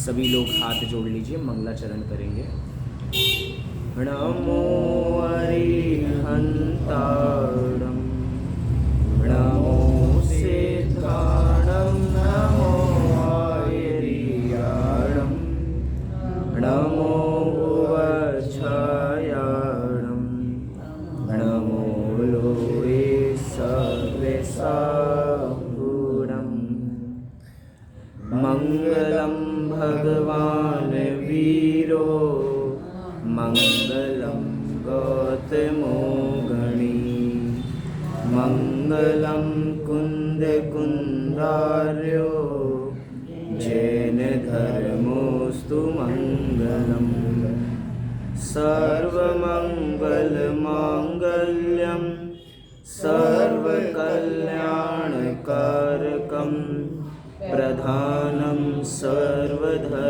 सभी लोग हाथ जोड़ लीजिए, मंगलाचरण करेंगे। नमो अरिहंताणं, नमो सिद्धाणं, नमो आयर्याणं, नमो भुवच्छायाणं, नमो लोके सर्वेशाम्भूणम्। मंगलम भगवान वीरो, मंगलम गौतमो गणी, मंगलम कुंद कुंदार्यो, जैन धर्मोस्तु मंगलम। सर्वमंगल मांगल्यम सर्वकल्याणकारकम, प्रधानं सर्वधर्माणां,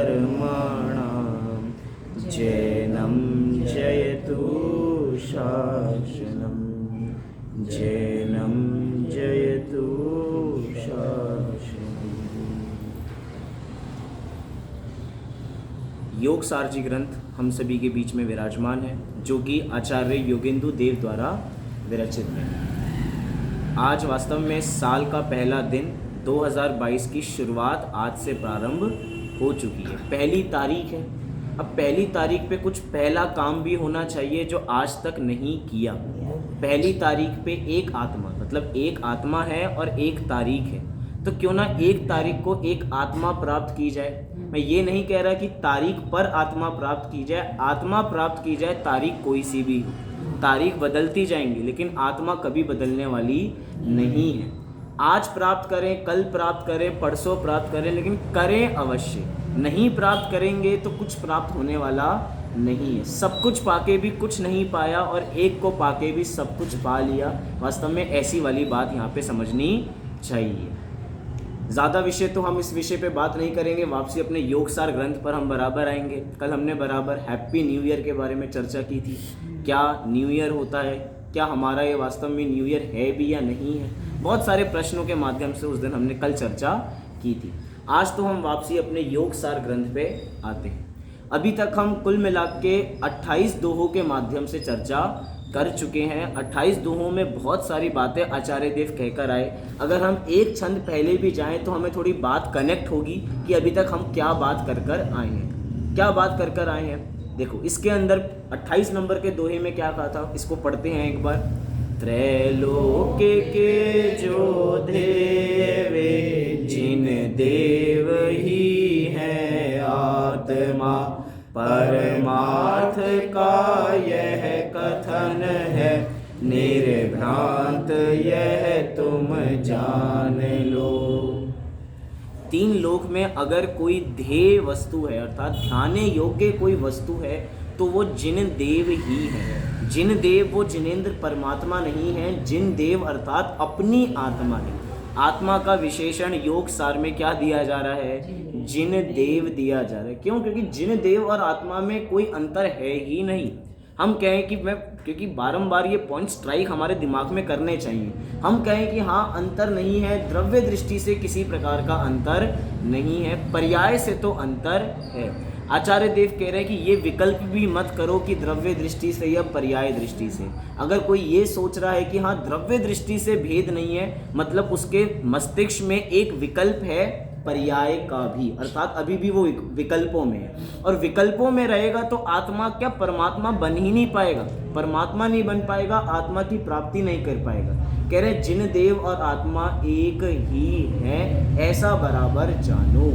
जैनं जयतु शासनं, जैनं जयतु शासनं। योग सारजी ग्रंथ हम सभी के बीच में विराजमान है, जो कि आचार्य योगेंदु देव द्वारा विरचित है। आज वास्तव में साल का पहला दिन 2022 की शुरुआत आज से प्रारंभ हो चुकी है। पहली तारीख है। अब पहली तारीख पे कुछ पहला काम भी होना चाहिए जो आज तक नहीं किया। पहली तारीख पे एक आत्मा, मतलब एक आत्मा है और एक तारीख है, तो क्यों ना एक तारीख को एक आत्मा प्राप्त की जाए। मैं ये नहीं कह रहा कि तारीख पर आत्मा प्राप्त की जाए, आत्मा प्राप्त की जाए, तारीख कोई सी भी हो। तारीख बदलती जाएंगी लेकिन आत्मा कभी बदलने वाली नहीं है। आज प्राप्त करें, कल प्राप्त करें, परसों प्राप्त करें, लेकिन करें अवश्य। नहीं प्राप्त करेंगे तो कुछ प्राप्त होने वाला नहीं है। सब कुछ पाके भी कुछ नहीं पाया और एक को पाके भी सब कुछ पा लिया। वास्तव में ऐसी वाली बात यहाँ पे समझनी चाहिए। ज़्यादा विषय तो हम इस विषय पे बात नहीं करेंगे, वापसी अपने योग सार ग्रंथ पर हम बराबर आएंगे। कल हमने बराबर हैप्पी न्यू ईयर के बारे में चर्चा की थी। क्या न्यू ईयर होता है, क्या हमारा ये वास्तव में न्यू ईयर है भी या नहीं है, बहुत सारे प्रश्नों के माध्यम से उस दिन हमने कल चर्चा की थी। आज तो हम वापसी अपने योग सार ग्रंथ पे आते हैं। अभी तक हम कुल मिला के 28 दोहों के माध्यम से चर्चा कर चुके हैं। 28 दोहों में बहुत सारी बातें आचार्य देव कहकर आए। अगर हम एक छंद पहले भी जाएं तो हमें थोड़ी बात कनेक्ट होगी कि अभी तक हम क्या बात कर कर आए हैं, क्या बात कर कर आए हैं। देखो इसके अंदर 28 नंबर के दोहे में क्या कहा था, इसको पढ़ते हैं एक बार। त्रैलोक्य के जो देवे, जिन देव ही है आत्मा, परमार्थ का यह कथन है, निर्भ्रांत यह तुम जान लो। तीन लोक में अगर कोई ध्येय वस्तु है, अर्थात ध्याने योग्य कोई वस्तु है, तो वो जिन देव ही है। जिन देव वो जिनेंद्र परमात्मा नहीं है, जिन देव अर्थात अपनी आत्मा है। आत्मा का विशेषण योग सार में क्या दिया जा रहा है, जिन देव दिया जा रहा है। क्यों? क्योंकि जिन देव और आत्मा में कोई अंतर है ही नहीं। हम कहें कि क्योंकि बारंबार ये पॉइंट स्ट्राइक हमारे दिमाग में करने चाहिए। हम कहें कि हाँ अंतर नहीं है, द्रव्य दृष्टि से किसी प्रकार का अंतर नहीं है, पर्याय से तो अंतर है। आचार्य देव कह रहे हैं कि ये विकल्प भी मत करो कि द्रव्य दृष्टि से या पर्याय दृष्टि से। अगर कोई ये सोच रहा है कि हाँ द्रव्य दृष्टि से भेद नहीं है, मतलब उसके मस्तिष्क में एक विकल्प है पर्याय का भी, अर्थात अभी भी वो विकल्पों में है। और विकल्पों में रहेगा तो आत्मा क्या परमात्मा बन ही नहीं पाएगा, परमात्मा नहीं बन पाएगा, आत्मा की प्राप्ति नहीं कर पाएगा। कह रहे जिन देव और आत्मा एक ही है, ऐसा बराबर जानो।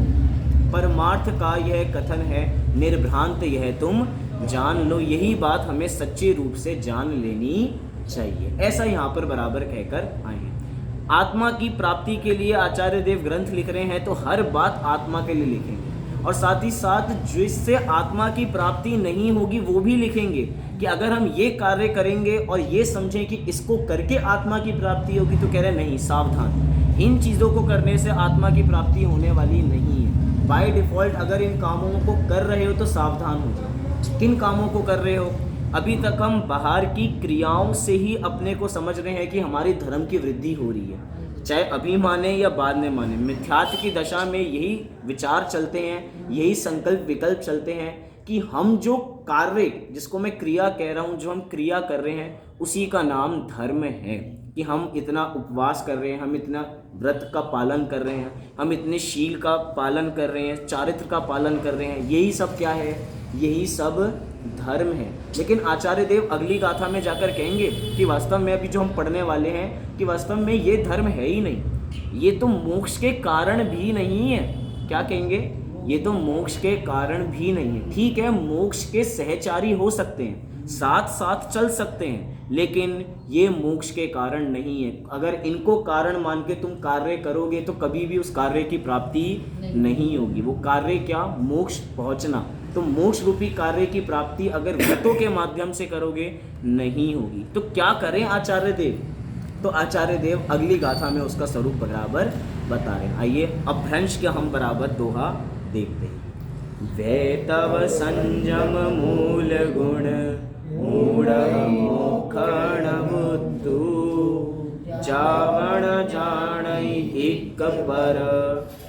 परमार्थ का यह कथन है, निर्भ्रांत यह तुम जान लो। यही बात हमें सच्चे रूप से जान लेनी चाहिए, ऐसा यहाँ पर बराबर कहकर आए हैं। आत्मा की प्राप्ति के लिए आचार्य देव ग्रंथ लिख रहे हैं तो हर बात आत्मा के लिए लिखेंगे, और साथ ही साथ जिससे आत्मा की प्राप्ति नहीं होगी वो भी लिखेंगे कि अगर हम ये कार्य करेंगे और ये समझें कि इसको करके आत्मा की प्राप्ति होगी, तो कह रहे नहीं, सावधान, इन चीज़ों को करने से आत्मा की प्राप्ति होने वाली नहीं है। बाय डिफ़ॉल्ट अगर इन कामों को कर रहे हो तो सावधान हो जाओ। किन कामों को कर रहे हो? अभी तक हम बाहर की क्रियाओं से ही अपने को समझ रहे हैं कि हमारी धर्म की वृद्धि हो रही है। चाहे अभी माने या बाद में माने, मिथ्यात्व की दशा में यही विचार चलते हैं, यही संकल्प विकल्प चलते हैं कि हम जो कार्य, जिसको मैं क्रिया कह रहा हूँ, जो हम क्रिया कर रहे हैं, उसी का नाम धर्म है। कि हम इतना उपवास कर रहे हैं, हम इतना व्रत का पालन कर रहे हैं, हम इतने शील का पालन कर रहे हैं, चारित्र का पालन कर रहे हैं, यही सब क्या है? यही सब धर्म है। लेकिन आचार्य देव अगली गाथा में जाकर कहेंगे कि वास्तव में अभी जो हम पढ़ने वाले हैं कि वास्तव में ये धर्म है ही नहीं, ये तो मोक्ष के कारण भी नहीं है। क्या कहेंगे? ये तो मोक्ष के कारण भी नहीं है। ठीक है, मोक्ष के सहचारी हो सकते हैं, साथ साथ चल सकते हैं, लेकिन ये मोक्ष के कारण नहीं है। अगर इनको कारण मान के तुम कार्य करोगे तो कभी भी उस कार्य की प्राप्ति नहीं होगी। वो कार्य क्या? मोक्ष पहुंचना। तो मोक्ष रूपी कार्य की प्राप्ति अगर व्रतों के माध्यम से करोगे नहीं होगी। तो क्या करें आचार्य देव? तो आचार्य देव अगली गाथा में उसका स्वरूप बराबर बता रहे हैं। आइए अपभ्रंश के हम बराबर दोहा देखते हैं। वैतव संयम मूल गुण मूढ़ मोखण बुद्धू जावण जानई एक पर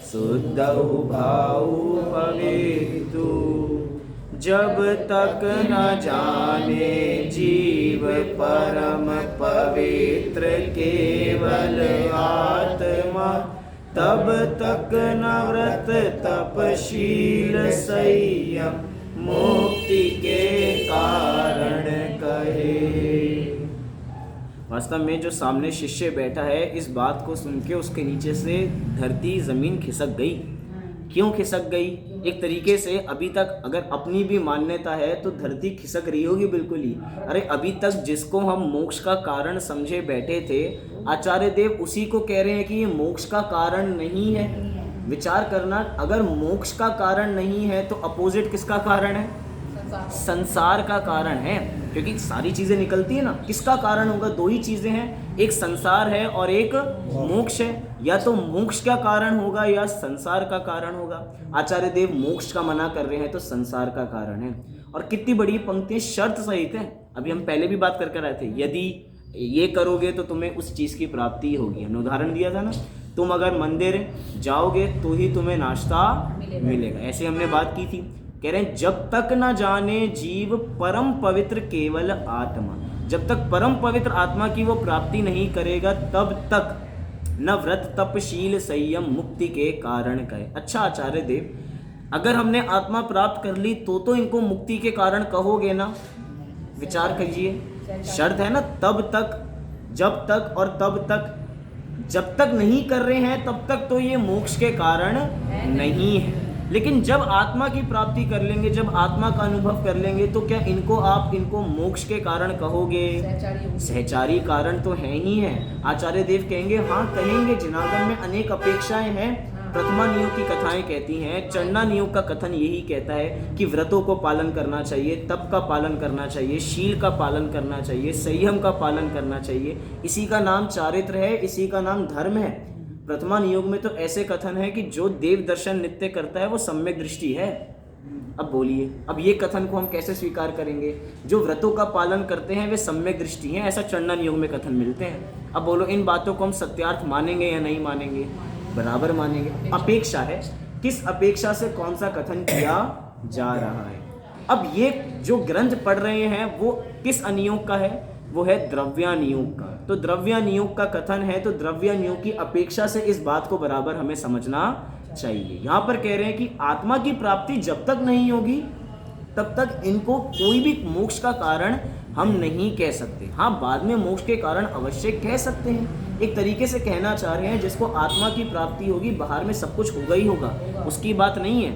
शुद्ध भाव पवित्रु। जब तक न जाने जीव परम पवित्र केवल आत्मा, तब तक न व्रत तपशील संयम मुक्ति के कारण कहे। वास्तव में जो सामने शिष्य बैठा है, इस बात को सुन के उसके नीचे से धरती जमीन खिसक गई। क्यों खिसक गई? एक तरीके से अभी तक अगर अपनी भी मान्यता है तो धरती खिसक रही होगी बिल्कुल ही। अरे अभी तक जिसको हम मोक्ष का कारण समझे बैठे थे, आचार्य देव उसी को कह रहे हैं कि ये मोक्ष का कारण नहीं है। विचार करना, अगर मोक्ष का कारण नहीं है तो अपोजिट किसका कारण है? संसार का कारण है। क्योंकि सारी चीजें निकलती है ना, किसका कारण होगा? दो ही चीजें हैं, एक संसार है और एक मोक्ष है। या तो मोक्ष का कारण होगा या संसार का कारण होगा। आचार्य देव मोक्ष का मना कर रहे हैं तो संसार का कारण है। और कितनी बड़ी पंक्ति शर्त सहित है। अभी हम पहले भी बात करके आए थे, यदि ये करोगे तो तुम्हें उस चीज की प्राप्ति होगी। हमने उदाहरण दिया था ना, तुम अगर मंदिर जाओगे तो ही तुम्हें नाश्ता मिलेगा। ऐसे हमने बात की थी। कह रहे हैं जब तक न जाने जीव परम पवित्र केवल आत्मा, जब तक परम पवित्र आत्मा की वो प्राप्ति नहीं करेगा तब तक न व्रत तपशील संयम मुक्ति के कारण कहे। अच्छा आचार्य देव, अगर हमने आत्मा प्राप्त कर ली तो इनको मुक्ति के कारण कहोगे ना? विचार करिए, शर्त है ना, तब तक, जब तक और तब तक। जब तक नहीं कर रहे हैं तब तक तो ये मोक्ष के कारण नहीं है। लेकिन जब आत्मा की प्राप्ति कर लेंगे, जब आत्मा का अनुभव कर लेंगे, तो क्या आप इनको मोक्ष के कारण कहोगे? सहचारी कारण तो है ही है। आचार्य देव कहेंगे हाँ कहेंगे। जिनागम में अनेक अपेक्षाएं हैं। प्रथमा नियोग की कथाएं कहती हैं, चरना नियोग का कथन यही कहता है कि व्रतों को पालन करना चाहिए, तप का पालन करना चाहिए, शील का पालन करना चाहिए, संयम का पालन करना चाहिए। इसी का नाम चारित्र है, इसी का नाम धर्म है। प्रथमा नियोग में तो ऐसे कथन है कि जो देव दर्शन नित्य करता है वो सम्यक दृष्टि है। अब बोलिए, अब ये कथन को हम कैसे स्वीकार करेंगे? जो व्रतों का पालन करते हैं वे सम्यक दृष्टि हैं, ऐसा चरना नियोग में कथन मिलते हैं। अब बोलो, इन बातों को हम सत्यार्थ मानेंगे या नहीं मानेंगे? बराबर मानेंगे। अपेक्षा है, किस अपेक्षा से कौन सा कथन किया जा रहा है। अब ये जो ग्रंथ पढ़ रहे हैं वो किस अनियोग का है? वो है द्रव्यानियोग का। तो द्रव्यानियोग का कथन है, तो द्रव्यानियोग की अपेक्षा से इस बात को बराबर हमें समझना चाहिए। यहाँ पर कह रहे हैं कि आत्मा की प्राप्ति जब तक नहीं होगी तब तक इनको कोई भी मोक्ष का कारण हम नहीं कह सकते। हाँ, बाद में मोक्ष के कारण अवश्य कह सकते हैं। एक तरीके से कहना चाह रहे हैं जिसको आत्मा की प्राप्ति होगी बाहर में सब कुछ होगा ही होगा, उसकी बात नहीं है।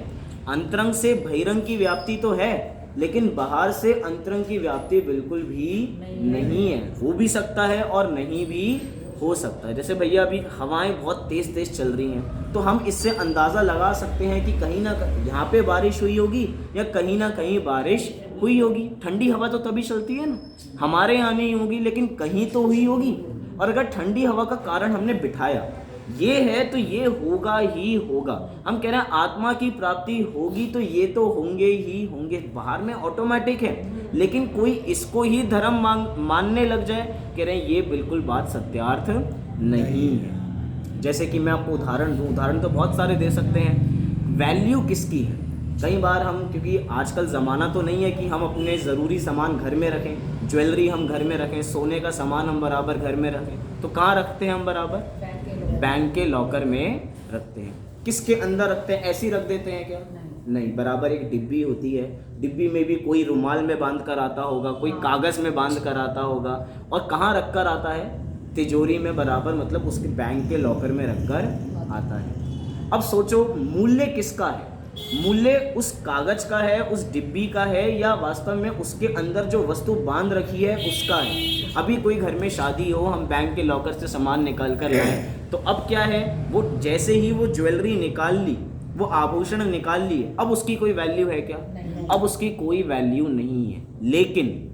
अंतरंग से बहिरंग की व्याप्ति तो है, लेकिन बाहर से अंतरंग की व्याप्ति बिल्कुल भी नहीं है। हो भी सकता है और नहीं भी हो सकता है। जैसे भैया अभी हवाएं बहुत तेज तेज चल रही हैं, तो हम इससे अंदाज़ा लगा सकते हैं कि कहीं ना कहीं यहाँ पे बारिश हुई होगी या कहीं ना कहीं बारिश हुई होगी। ठंडी हवा तो तभी चलती है ना, हमारे यहाँ नहीं होगी लेकिन कहीं तो हुई होगी। और अगर ठंडी हवा का कारण हमने बिठाया ये है तो ये होगा ही होगा। हम कह रहे हैं आत्मा की प्राप्ति होगी तो ये तो होंगे ही होंगे, बाहर में ऑटोमेटिक है। लेकिन कोई इसको ही धर्म मानने लग जाए, कह रहे हैं ये बिल्कुल बात सत्यार्थ नहीं है। जैसे कि मैं आपको उदाहरण दूँ, उदाहरण तो बहुत सारे दे सकते हैं। वैल्यू किसकी है? कई बार हम, क्योंकि आजकल ज़माना तो नहीं है कि हम अपने ज़रूरी सामान घर में रखें, ज्वेलरी हम घर में रखें, सोने का सामान हम बराबर घर में रखें, तो कहाँ रखते हैं हम बराबर? बैंक के लॉकर में रखते हैं। किसके अंदर रखते हैं? ऐसे ही रख देते हैं क्या? नहीं, बराबर एक डिब्बी होती है, डिब्बी में भी कोई रुमाल में बांध कर आता होगा, कोई कागज़ में बांध कर आता होगा, और कहाँ रख कर आता है? तिजोरी में बराबर, मतलब उसके बैंक के लॉकर में रख कर आता है। अब सोचो, मूल्य किसका है? मूल्य उस कागज का है, उस डिब्बी का है, या वास्तव में उसके अंदर जो वस्तु बांध रखी है उसका है? अभी कोई घर में शादी हो, हम बैंक के लॉकर से सामान निकाल कर लाए, तो अब क्या है, वो जैसे ही वो ज्वेलरी निकाल ली, वो आभूषण निकाल लिए, अब उसकी कोई वैल्यू है क्या? अब उसकी कोई वैल्यू नहीं है। लेकिन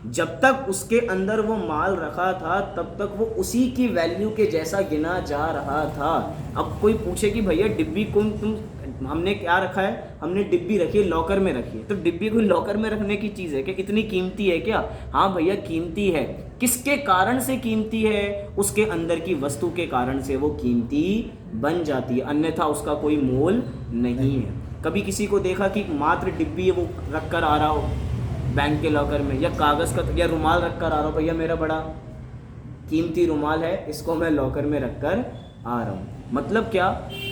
जब तक उसके अंदर वो माल रखा था तब तक वो उसी की वैल्यू के जैसा गिना जा रहा था। अब कोई पूछे कि भैया डिब्बी तुम हमने क्या रखा है? हमने डिब्बी रखी है, लॉकर में रखी है। तो डिब्बी कोई लॉकर में रखने की चीज़ है क्या? इतनी कीमती है क्या? हाँ भैया, कीमती है। किसके कारण से कीमती है? उसके अंदर की वस्तु के कारण से वो कीमती बन जाती है, अन्यथा उसका कोई मोल नहीं है। कभी किसी को देखा कि मात्र डिब्बी है वो रख कर आ रहा हो बैंक के लॉकर में, या कागज़ का या रुमाल रख कर आ रहा हो, भैया मेरा बड़ा कीमती रुमाल है, इसको मैं लॉकर में रख कर आ रहा हूँ। मतलब क्या?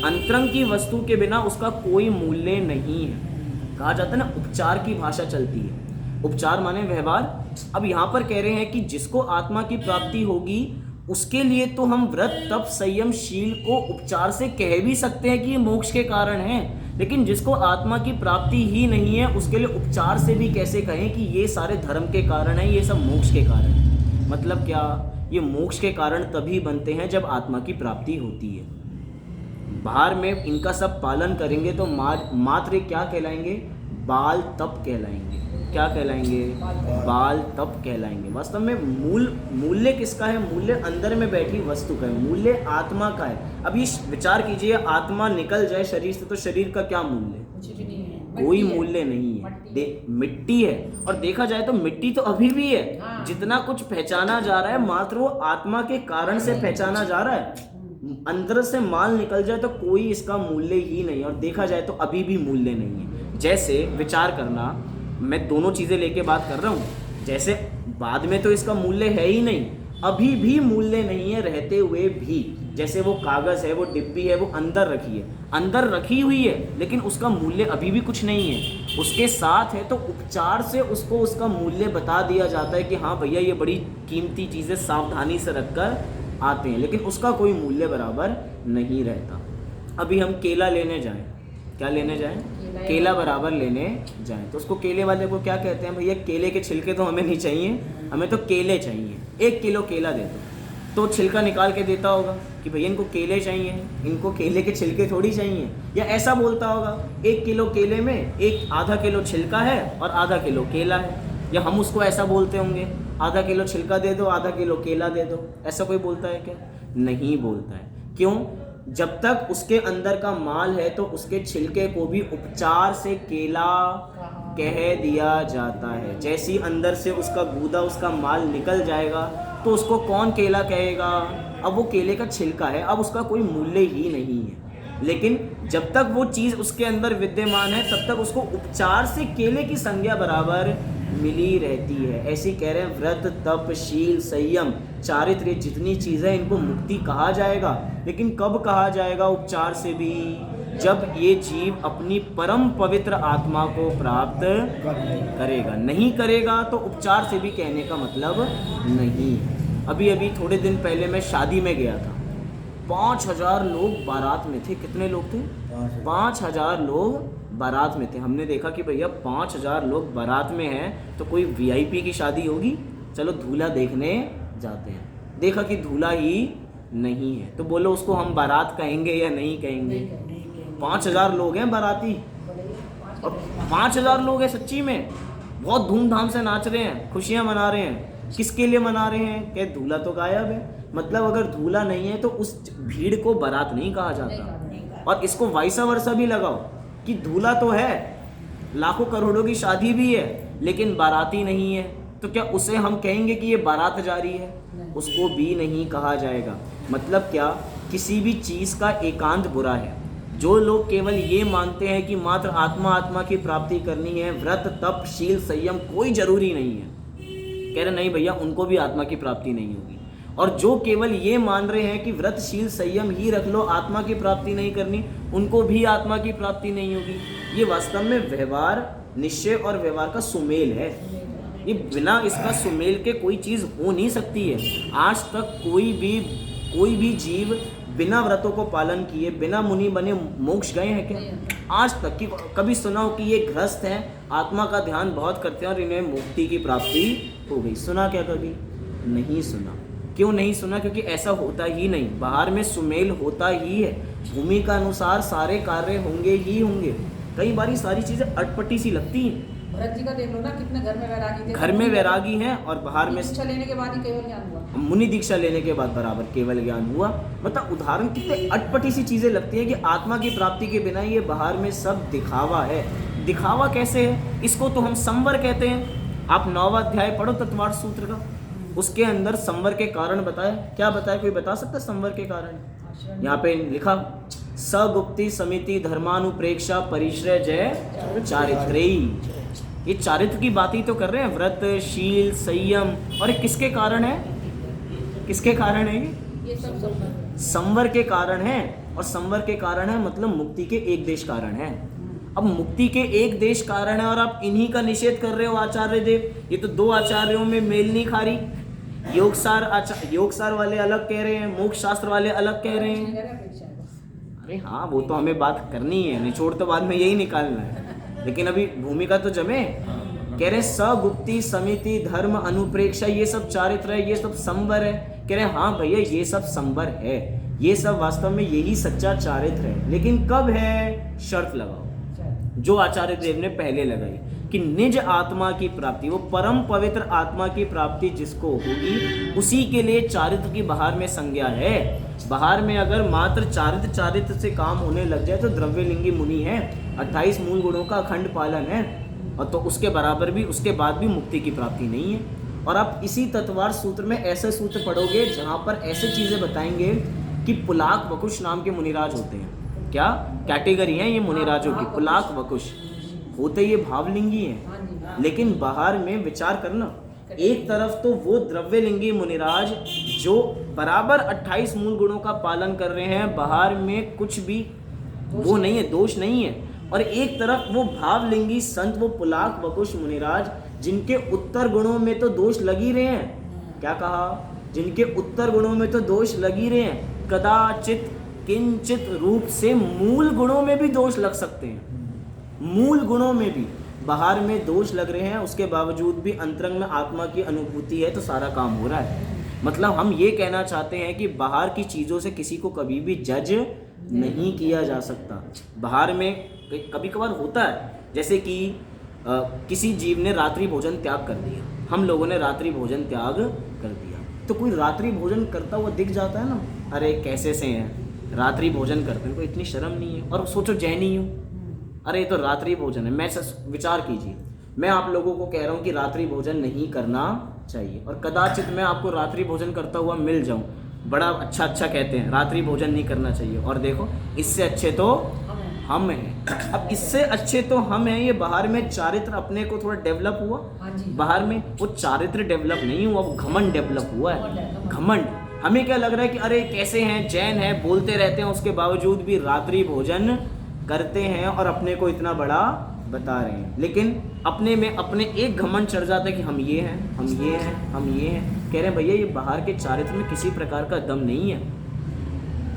अंतरंग की वस्तु के बिना उसका कोई मूल्य नहीं है। कहा जाता है ना, उपचार की भाषा चलती है। उपचार माने व्यवहार। अब यहाँ पर कह रहे हैं कि जिसको आत्मा की प्राप्ति होगी उसके लिए तो हम व्रत, तप, संयम, शील को उपचार से कह भी सकते हैं कि ये मोक्ष के कारण है, लेकिन जिसको आत्मा की प्राप्ति ही नहीं है उसके लिए उपचार से भी कैसे कहें कि ये सारे धर्म के कारण है, ये सब मोक्ष के कारण है? मतलब क्या? ये मोक्ष के कारण तभी बनते हैं जब आत्मा की प्राप्ति होती है। बाहर में इनका सब पालन करेंगे तो मात्र क्या कहलाएंगे? बाल तप कहलाएंगे। क्या कहलाएंगे? बाल तप कहलाएंगे। वास्तव में मूल्य किसका है? मूल्य अंदर में बैठी वस्तु का है, मूल्य आत्मा का है। अब ये विचार कीजिए, आत्मा निकल जाए शरीर से तो शरीर का क्या मूल्य? कोई मूल्य नहीं है। मिट्टी है, और देखा जाए तो मिट्टी तो अभी भी है। जितना कुछ पहचाना जा रहा है मात्र वो आत्मा के कारण से पहचाना जा रहा है। अंदर से माल निकल जाए तो कोई इसका मूल्य ही नहीं, और देखा जाए तो अभी भी मूल्य नहीं है। जैसे विचार करना, मैं दोनों चीज़ें लेके बात कर रहा हूँ। जैसे बाद में तो इसका मूल्य है ही नहीं, अभी भी मूल्य नहीं है रहते हुए भी। जैसे वो कागज़ है, वो डिब्बी है, वो अंदर रखी है, अंदर रखी हुई है, लेकिन उसका मूल्य अभी भी कुछ नहीं है। उसके साथ है तो उपचार से उसको उसका मूल्य बता दिया जाता है कि हाँ भैया ये बड़ी कीमती चीज़ें सावधानी से रखकर आते हैं, लेकिन उसका कोई मूल्य बराबर नहीं रहता। अभी हम केला लेने जाएं, क्या लेने जाएं? केला बराबर लेने जाएं, तो उसको केले वाले को क्या कहते हैं? भैया केले के छिलके तो हमें नहीं चाहिए, हमें तो केले चाहिए, 1 किलो केला दे दो। तो छिलका निकाल के देता होगा कि भैया इनको केले चाहिए, इनको केले के छिलके थोड़ी चाहिए। या ऐसा बोलता होगा 1 किलो केले में आधा किलो छिलका है और आधा किलो केला है। या हम उसको ऐसा बोलते होंगे, आधा किलो छिलका दे दो, आधा किलो केला दे दो। ऐसा कोई बोलता है क्या? नहीं बोलता है। क्यों? जब तक उसके अंदर का माल है तो उसके छिलके को भी उपचार से केला कह दिया जाता है। जैसे ही अंदर से उसका गूदा, उसका माल निकल जाएगा तो उसको कौन केला कहेगा? अब वो केले का छिलका है, अब उसका कोई मूल्य ही नहीं है। लेकिन जब तक वो चीज़ उसके अंदर विद्यमान है तब तक उसको उपचार से केले की संज्ञा बराबर मिली रहती है। ऐसे कह रहे हैं व्रत, तप, शील, संयम, चारित्र्य, जितनी चीज़ें इनको मुक्ति कहा जाएगा, लेकिन कब कहा जाएगा? उपचार से भी, जब ये जीव अपनी परम पवित्र आत्मा को प्राप्त करेगा। नहीं करेगा तो उपचार से भी कहने का मतलब नहीं। अभी अभी थोड़े दिन पहले मैं शादी में गया था, 5000 लोग बारात में थे। कितने लोग थे? 5000 लोग बारात में थे। हमने देखा कि भैया 5000 लोग बारात में हैं तो कोई वीआईपी की शादी होगी, चलो दूल्हा देखने जाते हैं। देखा कि दूल्हा ही नहीं है, तो बोलो उसको हम बारात कहेंगे या नहीं कहेंगे? 5000 लोग हैं बाराती, और 5000 लोग हैं सच्ची में, बहुत धूमधाम से नाच रहे हैं, खुशियाँ मना रहे हैं। किसके लिए मना रहे हैं? कि दूल्हा तो गायब है। मतलब अगर दूल्हा नहीं है तो उस भीड़ को बारात नहीं कहा जाता। और इसको वाइसा वर्सा भी लगाओ कि दूल्हा तो है, लाखों करोड़ों की शादी भी है, लेकिन बाराती नहीं है, तो क्या उसे हम कहेंगे कि ये बारात जा रही है? उसको भी नहीं कहा जाएगा। मतलब क्या? किसी भी चीज़ का एकांत बुरा है। जो लोग केवल ये मानते हैं कि मात्र आत्मा की प्राप्ति करनी है, व्रत तप शील संयम कोई जरूरी नहीं है, कह रहे नहीं भैया उनको भी आत्मा की प्राप्ति नहीं होगी। और जो केवल ये मान रहे हैं कि व्रत शील संयम ही रख लो, आत्मा की प्राप्ति नहीं करनी, उनको भी आत्मा की प्राप्ति नहीं होगी। ये वास्तव में व्यवहार, निश्चय और व्यवहार का सुमेल है। ये बिना इसका सुमेल के कोई चीज़ हो नहीं सकती है। आज तक कोई भी जीव बिना व्रतों को पालन किए, बिना मुनि बने मोक्ष गए हैं क्या? आज तक कि कभी सुना हो कि ये गृहस्थ हैं, आत्मा का ध्यान बहुत करते हैं और इन्हें मुक्ति की प्राप्ति हो गई? सुना क्या कभी? नहीं सुना। क्यों नहीं सुना? क्योंकि ऐसा होता ही नहीं। बाहर में सुमेल होता ही है, भूमि का अनुसार सारे कार्य होंगे ही होंगे। कई बारी सारी चीज़ें अटपटी सी लगती हैं। भरत जी का देख लो ना, कितने घर में वैरागी थे, घर में वैरागी हैं और बाहर में दीक्षा लेने के बाद ही केवल ज्ञान हुआ। मुनि दीक्षा लेने के बाद बराबर केवल ज्ञान हुआ। मतलब उदाहरण कितने अटपटी सी चीजें लगती हैं कि आत्मा की प्राप्ति के बिना ये बाहर में सब दिखावा है। दिखावा कैसे है? इसको तो हम संवर कहते हैं। आप 9वां अध्याय पढ़ो तत्वार्थ सूत्र का, उसके अंदर संवर के कारण बताया। क्या बताया? कोई बता सकता है संवर के कारण? यहाँ पे लिखा सगुप्ति समिति धर्मानुप्रेक्षा परिश्रय जय चारित्रेयी। ये चारित्र की बात ही तो कर रहे हैं, व्रत शील संयम। और ये किसके कारण है? किसके कारण है? ये सब संवर के कारण है। और संवर के कारण है मतलब मुक्ति के एक देश कारण है। अब मुक्ति के एक देश कारण है और आप इन्हीं का निषेध कर रहे हो आचार्य देव। ये तो दो आचार्यों में मेल नहीं खा रही। योगसार वाले अलग कह रहे हैं, मोक्ष शास्त्र वाले अलग कह रहे हैं। अरे हाँ, वो तो हमें बात करनी है, निचोड़ तो बाद में यही निकालना है, लेकिन अभी भूमिका तो जमे। कह रहे सगुप्ति समिति धर्म अनुप्रेक्षा ये सब चारित्र है, ये सब संवर है। कह रहे हाँ भैया ये सब संवर है, ये सब वास्तव में यही सच्चा चारित्र है। लेकिन कब है? शर्त लगाओ जो आचार्य देव ने पहले लगाई कि निज आत्मा की प्राप्ति, वो परम पवित्र आत्मा की प्राप्ति जिसको होगी उसी के लिए चारित्र की बाहर में संज्ञा है। बाहर में अगर मात्र चारित्र से काम होने लग जाए तो द्रव्यलिंगी मुनि है, 28 मूल गुणों का अखंड पालन है, और तो उसके बराबर भी उसके बाद भी मुक्ति की प्राप्ति नहीं है। और आप इसी तत्वार्थ सूत्र में ऐसे सूत्र पढ़ोगे जहाँ पर ऐसे चीज़ें बताएंगे कि पुलाक वकुश नाम के मुनिराज होते हैं। क्या कैटेगरी है ये मुनिराजों की? पुलाक वकुश होते ये भावलिंगी हैं, लेकिन बाहर में विचार करना, एक तरफ तो वो द्रव्यलिंगी मुनिराज जो बराबर 28 मूल गुणों का पालन कर रहे हैं, बाहर में कुछ भी वो नहीं है, दोष नहीं है, और एक तरफ वो भावलिंगी संत, वो पुलाक वकुश मुनिराज जिनके उत्तर गुणों में तो दोष लग ही रहे हैं। क्या कहा? जिनके उत्तर गुणों में तो दोष लग ही रहे हैं, कदाचित किंचित रूप से मूल गुणों में भी दोष लग सकते हैं। मूल गुणों में भी बाहर में दोष लग रहे हैं, उसके बावजूद भी अंतरंग में आत्मा की अनुभूति है, तो सारा काम हो रहा है। मतलब हम ये कहना चाहते हैं कि बाहर की चीज़ों से किसी को कभी भी जज नहीं किया जा सकता। बाहर में कभी कभार होता है, जैसे कि किसी जीव ने रात्रि भोजन त्याग कर दिया, हम लोगों ने रात्रि भोजन त्याग कर दिया, तो कोई रात्रि भोजन करता हुआ दिख जाता है ना, अरे कैसे से हैं रात्रि भोजन करते हैं, कोई इतनी शर्म नहीं है। और सोचो जैनी हूँ, अरे ये तो रात्रि भोजन है। मैं विचार कीजिए, मैं आप लोगों को कह रहा हूँ कि रात्रि भोजन नहीं करना चाहिए, और कदाचित मैं आपको रात्रि भोजन करता हुआ मिल जाऊँ, बड़ा अच्छा कहते हैं रात्रि भोजन नहीं करना चाहिए, और देखो इससे अच्छे तो हम हैं। अब इससे अच्छे तो हम हैं, ये बाहर में चारित्र अपने को थोड़ा डेवलप हुआ, बाहर में वो चारित्र डेवलप नहीं हुआ, वो घमंड डेवलप हुआ है। घमंड, हमें क्या लग रहा है कि अरे कैसे हैं, जैन है, बोलते रहते हैं, उसके बावजूद भी रात्रि भोजन करते हैं और अपने को इतना बड़ा बता रहे हैं। लेकिन अपने में अपने एक घमंड चढ़ जाता है कि हम ये हैं, हम ये हैं, हम ये हैं। कह रहे हैं भैया ये बाहर के चारित्र में किसी प्रकार का दम नहीं है।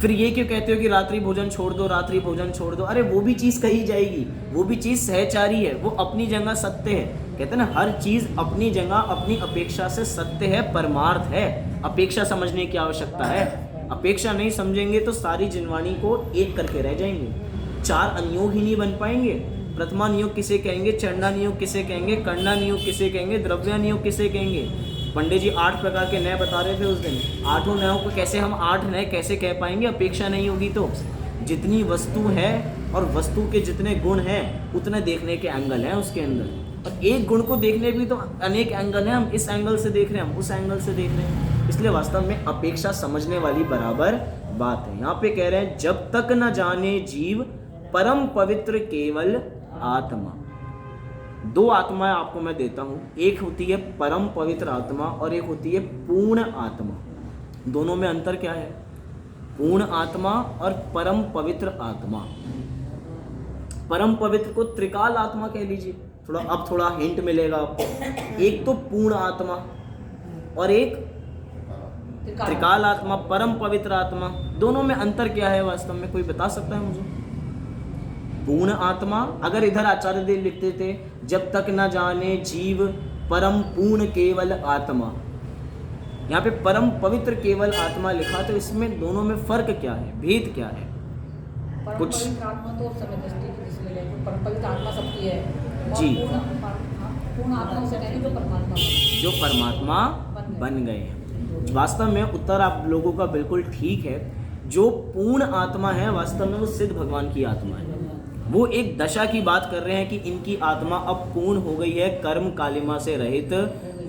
फिर ये क्यों कहते हो कि रात्रि भोजन छोड़ दो, रात्रि भोजन छोड़ दो? अरे वो भी चीज़ कही जाएगी, वो भी चीज़ सहचारी है, वो अपनी जगह सत्य है। कहते हैं ना, हर चीज़ अपनी जगह अपनी अपेक्षा से सत्य है, परमार्थ है। अपेक्षा समझने की आवश्यकता है। अपेक्षा नहीं समझेंगे तो सारी जिनवाणी को एक करके रह जाएंगे, चार अनियोग ही नहीं बन पाएंगे। प्रथमा नियोग किसे कहेंगे, चंडा नियोग किसे कहेंगे, कर्णा नियोग किसे कहेंगे, द्रव्य नियोग किसे कहेंगे? पंडित जी 8 प्रकार के नए बता रहे थे उस दिन। 8 नयों को कैसे हम 8 नए कैसे कह पाएंगे? अपेक्षा नहीं होगी तो। जितनी वस्तु है और वस्तु के जितने गुण हैं उतने देखने के एंगल हैं उसके अंदर, और एक गुण को देखने भी तो अनेक एंगल हैं। हम इस एंगल से देख रहे हैं, हम उस एंगल से देख रहे हैं। इसलिए वास्तव में अपेक्षा समझने वाली बराबर बात है। यहाँ पे कह रहे हैं जब तक न जाने जीव परम पवित्र केवल आत्मा। दो आत्माएं आपको मैं देता हूं, एक होती है परम पवित्र आत्मा और एक होती है पूर्ण आत्मा। दोनों में अंतर क्या है? पूर्ण आत्मा और परम पवित्र आत्मा। परम पवित्र को त्रिकाल आत्मा कह लीजिए, थोड़ा हिंट मिलेगा आपको। एक तो पूर्ण आत्मा और एक त्रिकाल आत्मा, परम पवित्र आत्मा। दोनों में अंतर क्या है वास्तव में, कोई बता सकता है मुझे? पूर्ण आत्मा, अगर इधर आचार्य देव लिखते थे जब तक न जाने जीव परम पूर्ण केवल आत्मा, यहाँ पे परम पवित्र केवल आत्मा लिखा, तो इसमें दोनों में फर्क क्या है, भेद क्या है? कुछ आत्मा तो समय दृष्टि की जिसमें ले, परम पवित्र आत्मा सबकी है जी, पूर्ण आत्मा उसे कहेंगे जो परमात्मा बन गए हैं। वास्तव में उत्तर आप लोगों का बिल्कुल ठीक है। जो पूर्ण आत्मा है वास्तव में वो सिद्ध भगवान की आत्मा है। वो एक दशा की बात कर रहे हैं कि इनकी आत्मा अब पूर्ण हो गई है, कर्म कालिमा से रहित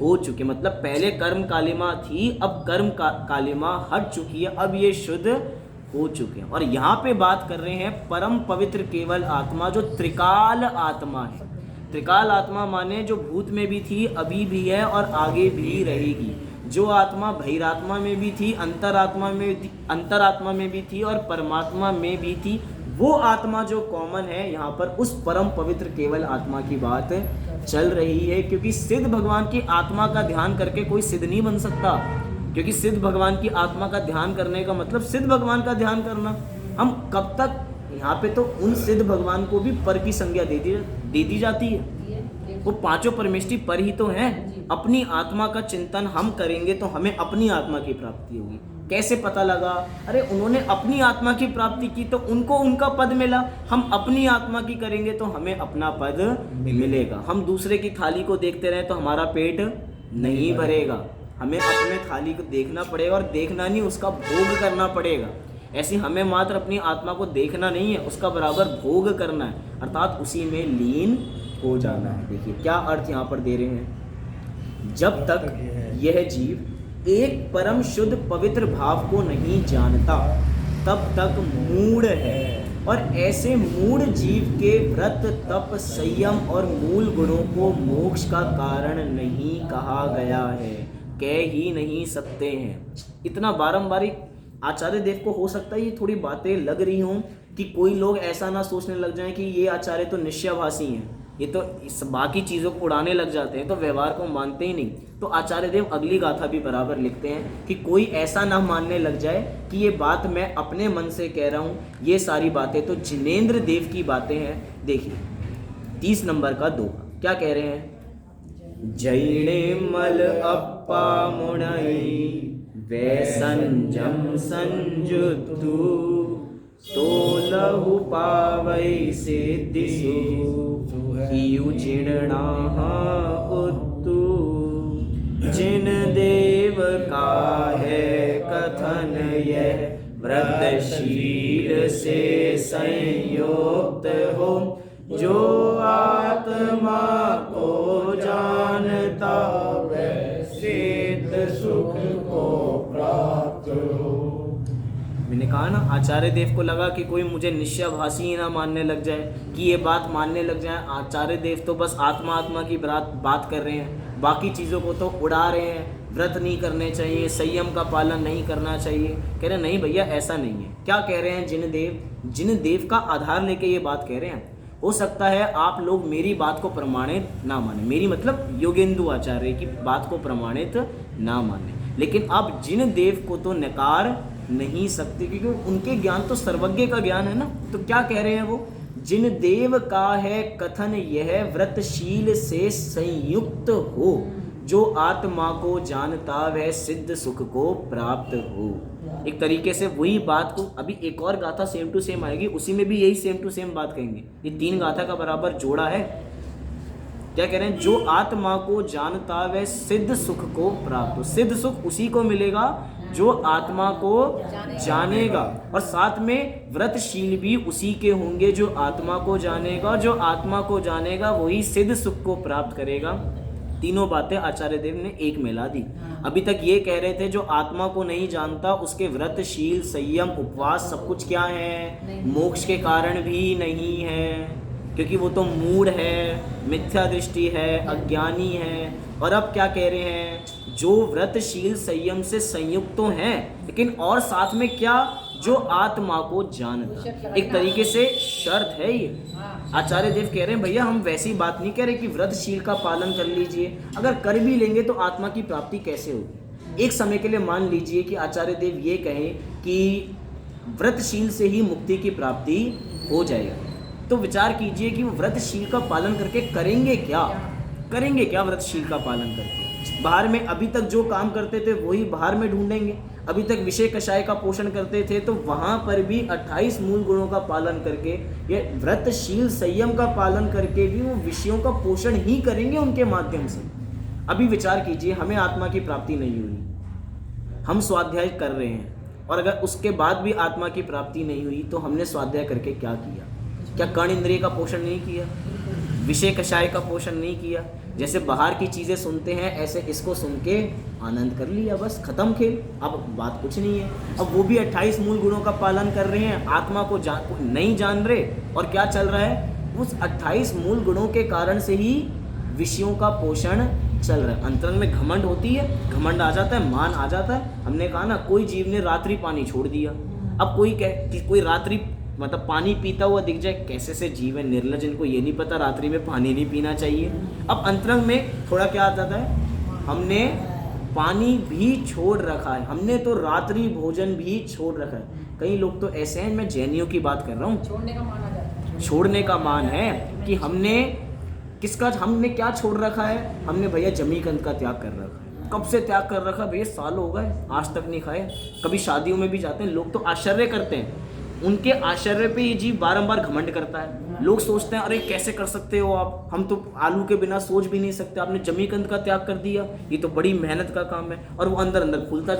हो चुके। मतलब पहले कर्म कालिमा थी, अब कर्म कालिमा हट चुकी है, अब ये शुद्ध हो चुके हैं। और यहाँ पे बात कर रहे हैं परम पवित्र केवल आत्मा, जो त्रिकाल आत्मा है। त्रिकाल आत्मा माने जो भूत में भी थी, अभी भी है और आगे भी रहेगी। जो आत्मा बहिरात्मा में भी थी, अंतरात्मा में भी थी और परमात्मा में भी थी, वो आत्मा जो कॉमन है यहाँ पर, उस परम पवित्र केवल आत्मा की बात चल रही है। क्योंकि सिद्ध भगवान की आत्मा का ध्यान करके कोई सिद्ध नहीं बन सकता, क्योंकि सिद्ध भगवान की आत्मा का ध्यान करने का मतलब सिद्ध भगवान का ध्यान करना। हम कब तक यहाँ पे तो उन सिद्ध भगवान को भी पर की संज्ञा दे दी जाती है। वो पांचों परमेष्टि पर ही तो हैं। अपनी आत्मा का चिंतन हम करेंगे तो हमें अपनी आत्मा की प्राप्ति होगी। कैसे पता लगा? अरे उन्होंने अपनी आत्मा की प्राप्ति की तो उनको उनका पद मिला, हम अपनी आत्मा की करेंगे तो हमें अपना पद मिलेगा। हम दूसरे की थाली को देखते रहे तो हमारा पेट नहीं भरेगा, हमें अपने थाली को देखना पड़ेगा और देखना नहीं, उसका भोग करना पड़ेगा। ऐसे हमें मात्र अपनी आत्मा को देखना नहीं है, उसका बराबर भोग करना है, अर्थात उसी में लीन हो जाना है। देखिए क्या अर्थ यहाँ पर दे रहे हैं, जब तक यह जीव एक परम शुद्ध पवित्र भाव को नहीं जानता तब तक मूढ़ है, और ऐसे मूढ़ जीव के व्रत तप संयम और मूल गुणों को मोक्ष का कारण नहीं कहा गया है, कह ही नहीं सकते हैं। इतना बारंबार आचार्य देव को हो सकता है ये थोड़ी बातें लग रही हों कि कोई लोग ऐसा ना सोचने लग जाएं कि ये आचार्य तो निश्चयभाषी हैं, ये तो इस बाकी चीज़ों को उड़ाने लग जाते हैं, तो व्यवहार को मानते ही नहीं। तो आचार्य देव अगली गाथा भी बराबर लिखते हैं कि कोई ऐसा ना मानने लग जाए कि ये बात मैं अपने मन से कह रहा हूँ, ये सारी बातें तो जिनेंद्र देव की बातें हैं। देखिए 30 नंबर का 2 क्या कह रहे हैं, जैणे मल अप्पा मुणई वैसंजम संजुतु तो लहु पावै सिद्धिसु हियु चिड़ना उत्तु जिन देव का है कथन यह व्रतशील से संयुक्त हो, जो आत्मा को जानता वह सिद्ध सुख को प्राप्त हो। मैंने कहा ना, आचार्य देव को लगा कि कोई मुझे निश्चयभाषी ही ना मानने लग जाए, कि ये बात मानने लग जाए। आचार्य देव तो बस आत्मा की बात कर रहे हैं, बाकी चीज़ों को तो उड़ा रहे हैं। व्रत नहीं करने चाहिए, संयम का पालन नहीं करना चाहिए। कह रहे नहीं भैया ऐसा नहीं है। क्या कह रहे हैं जिन देव का आधार लेके ये बात कह रहे हैं। हो सकता है आप लोग मेरी बात को प्रमाणित ना माने, मेरी मतलब योगेंदु आचार्य की बात को प्रमाणित ना माने, लेकिन आप जिन देव को तो नकार नहीं सकते, क्योंकि उनके ज्ञान तो सर्वज्ञ का ज्ञान है ना। तो क्या कह रहे हैं वो, जिन देव का है कथन यह व्रतशील से संयुक्त हो, जो आत्मा को जानता वह सिद्ध सुख को प्राप्त हो। एक तरीके से वही बात को अभी एक और गाथा सेम टू सेम आएगी, उसी में भी यही सेम टू सेम बात कहेंगे। ये 3 गाथा का बराबर जोड़ा है। क्या कह रहे हैं, जो आत्मा को जानता वह सिद्ध सुख को प्राप्त हो। सिद्ध सुख उसी को मिलेगा जो आत्मा को जानेगा, और साथ में व्रतशील भी उसी के होंगे जो आत्मा को जानेगा। जो आत्मा को जानेगा वही सिद्ध सुख को प्राप्त करेगा। तीनों बातें आचार्य देव ने एक में ला दी। अभी तक ये कह रहे थे जो आत्मा को नहीं जानता उसके व्रत, शील, संयम, उपवास सब कुछ क्या है, मोक्ष के कारण भी नहीं है, क्योंकि वो तो मूढ़ है, मिथ्या दृष्टि है, अज्ञानी है। और अब क्या कह रहे हैं, जो व्रत, शील, संयम से संयुक्त तो हैं, लेकिन और साथ में क्या, जो आत्मा को जानता। एक तरीके से शर्त है ये। आचार्य देव कह रहे हैं भैया हम वैसी बात नहीं कह रहे कि व्रत शील का पालन कर लीजिए, अगर कर भी लेंगे तो आत्मा की प्राप्ति कैसे होगी। एक समय के लिए मान लीजिए कि आचार्य देव ये कहें कि व्रतशील से ही मुक्ति की प्राप्ति हो जाएगा, तो विचार कीजिए कि वो व्रतशील का पालन करके करेंगे क्या व्रतशील का पालन करके। बाहर में अभी तक जो काम करते थे वही बाहर में ढूंढेंगे। अभी तक विषय कषाय का पोषण करते थे तो वहाँ पर भी 28 मूल गुणों का पालन करके, ये व्रतशील संयम का पालन करके भी वो विषयों का पोषण ही करेंगे उनके माध्यम से। अभी विचार कीजिए, हमें आत्मा की प्राप्ति नहीं हुई, हम स्वाध्याय कर रहे हैं, और अगर उसके बाद भी आत्मा की प्राप्ति नहीं हुई तो हमने स्वाध्याय करके क्या किया? क्या कर्ण इंद्रिय का पोषण नहीं किया, विषय कषाय का पोषण नहीं किया? जैसे बाहर की चीज़ें सुनते हैं ऐसे इसको सुन के आनंद कर लिया, बस खत्म खेल। अब बात कुछ नहीं है। अब वो भी 28 मूल गुणों का पालन कर रहे हैं, आत्मा को नहीं जान रहे, और क्या चल रहा है, उस 28 मूल गुणों के कारण से ही विषयों का पोषण चल रहा है। अंतरंग में घमंड होती है, घमंड आ जाता है, मान आ जाता है। हमने कहा ना, कोई जीव ने रात्रि पानी छोड़ दिया, अब कोई रात्रि मतलब पानी पीता हुआ दिख जाए, कैसे से जीव है निर्लज, इनको ये नहीं पता रात्रि में पानी नहीं पीना चाहिए। अब अंतरंग में थोड़ा क्या आ जाता है, हमने पानी भी छोड़ रखा है, हमने तो रात्रि भोजन भी छोड़ रखा है। कई लोग तो ऐसे हैं, मैं जैनियों की बात कर रहा हूँ, छोड़ने का मान आ जाता है। छोड़ने का मान है कि हमने क्या छोड़ रखा है, हमने भैया जमीकंद का त्याग कर रखा है। कब से त्याग कर रखा भैया, साल हो गए, आज तक नहीं खाए। कभी शादियों में भी जाते हैं लोग तो आश्चर्य करते हैं, उनके आश्चर्य पे ये जीव बारंबार घमंड करता है। लोग सोचते हैं अरे कैसे कर सकते हो आप, हम तो आलू के बिना सोच भी नहीं सकते, आपने जमीकंद का त्याग कर दिया, ये तो बड़ी मेहनत का काम है। और वो अंदर अंदर फूलता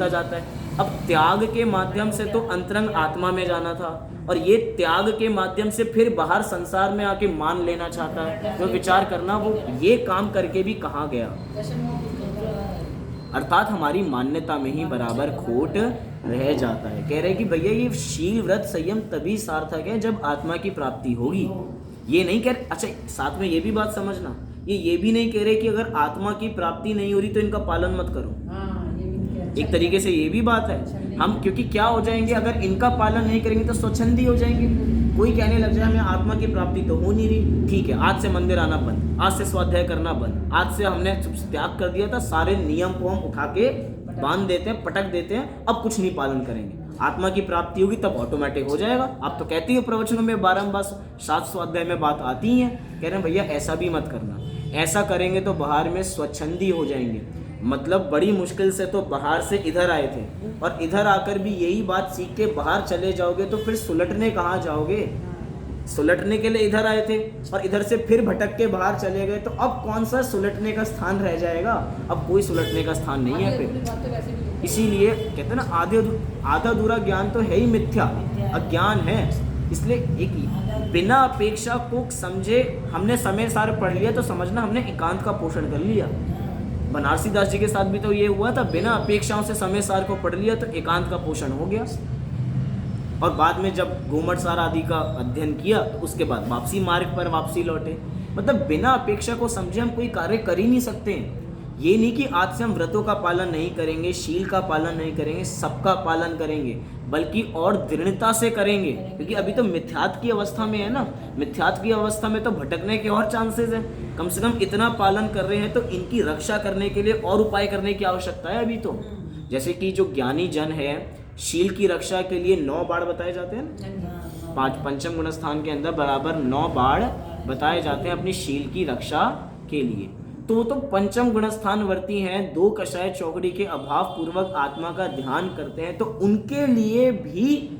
जाता है, अब त्याग के माध्यम से तो अंतरंग आत्मा में जाना था, और ये त्याग के माध्यम से फिर बाहर संसार में आके मान लेना चाहता है। तो विचार करना, वो ये काम करके भी कहाँ गया। अर्थात हमारी मान्यता में ही बराबर खोट रह जाता है। कह रहे कि भैया ये शील, व्रत, संयम तभी सार्थक है जब आत्मा की प्राप्ति होगी। ये नहीं कह रहे, अच्छा साथ में ये भी बात समझना, ये भी नहीं कह रहे कि अगर आत्मा की प्राप्ति नहीं हो रही तो इनका पालन मत करो। एक तरीके से ये भी बात है हम, क्योंकि क्या हो जाएंगे, अगर इनका पालन नहीं करेंगे तो स्वच्छंदी हो जाएंगे। कोई कहने लग जाए हमें आत्मा की प्राप्ति तो हो नहीं रही, ठीक है आज से मंदिर आना बंद, आज से स्वाध्याय करना बंद, आज से हमने त्याग कर दिया था, सारे नियम को हम उठा के बांध देते हैं, पटक देते हैं, अब कुछ नहीं पालन करेंगे। आत्मा की प्राप्ति होगी तब ऑटोमेटिक हो जाएगा। आप तो कहती हो प्रवचनों में बारंबार, 7 स्वाध्याय में बात आती ही है। कह रहे हैं भैया ऐसा भी मत करना, ऐसा करेंगे तो बाहर में स्वच्छंदी हो जाएंगे। मतलब बड़ी मुश्किल से तो बाहर से इधर आए थे, और इधर आकर भी यही बात सीख के बाहर चले जाओगे तो फिर सुलटने कहाँ जाओगे। सुलटने के लिए इधर आए थे और इधर से फिर भटक के बाहर चले गए, तो अब कौन सा सुलटने का स्थान रह जाएगा। अब कोई सुलटने का स्थान नहीं है फिर। इसीलिए कहते हैं ना, आधा अधूरा ज्ञान तो है ही मिथ्या, अज्ञान है। इसलिए एक बिना अपेक्षा को समझे, हमने समय सार पढ़ लिया तो समझना हमने एकांत का पोषण कर लिया। बनारसी दास जी के साथ भी तो ये हुआ था, बिना अपेक्षाओं से समय सार को पढ़ लिया तो एकांत का पोषण हो गया। और बाद में जब गोमट सार आदि का अध्ययन किया तो उसके बाद वापसी मार्ग पर वापसी लौटे। मतलब बिना अपेक्षा को समझे हम कोई कार्य कर ही नहीं सकते। ये नहीं कि आज से हम व्रतों का पालन नहीं करेंगे, शील का पालन नहीं करेंगे, सबका पालन करेंगे, बल्कि और दृढ़ता से करेंगे, क्योंकि अभी तो मिथ्यात्व की अवस्था में है ना। मिथ्यात्व की अवस्था में तो भटकने के और चांसेस हैं। कम से कम इतना पालन कर रहे हैं तो इनकी रक्षा करने के लिए और उपाय करने की आवश्यकता है अभी तो। जैसे कि जो ज्ञानी जन है, शील की रक्षा के लिए 9 बाड़ बताए जाते हैं ना, 5 पंचम गुण स्थान के अंदर बराबर 9 बाड़ बताए जाते हैं अपनी शील की रक्षा के लिए। तो पंचम गुण स्थान वर्ती हैं, 2 कषाय चौकड़ी के अभाव पूर्वक आत्मा का ध्यान करते हैं, तो उनके लिए भी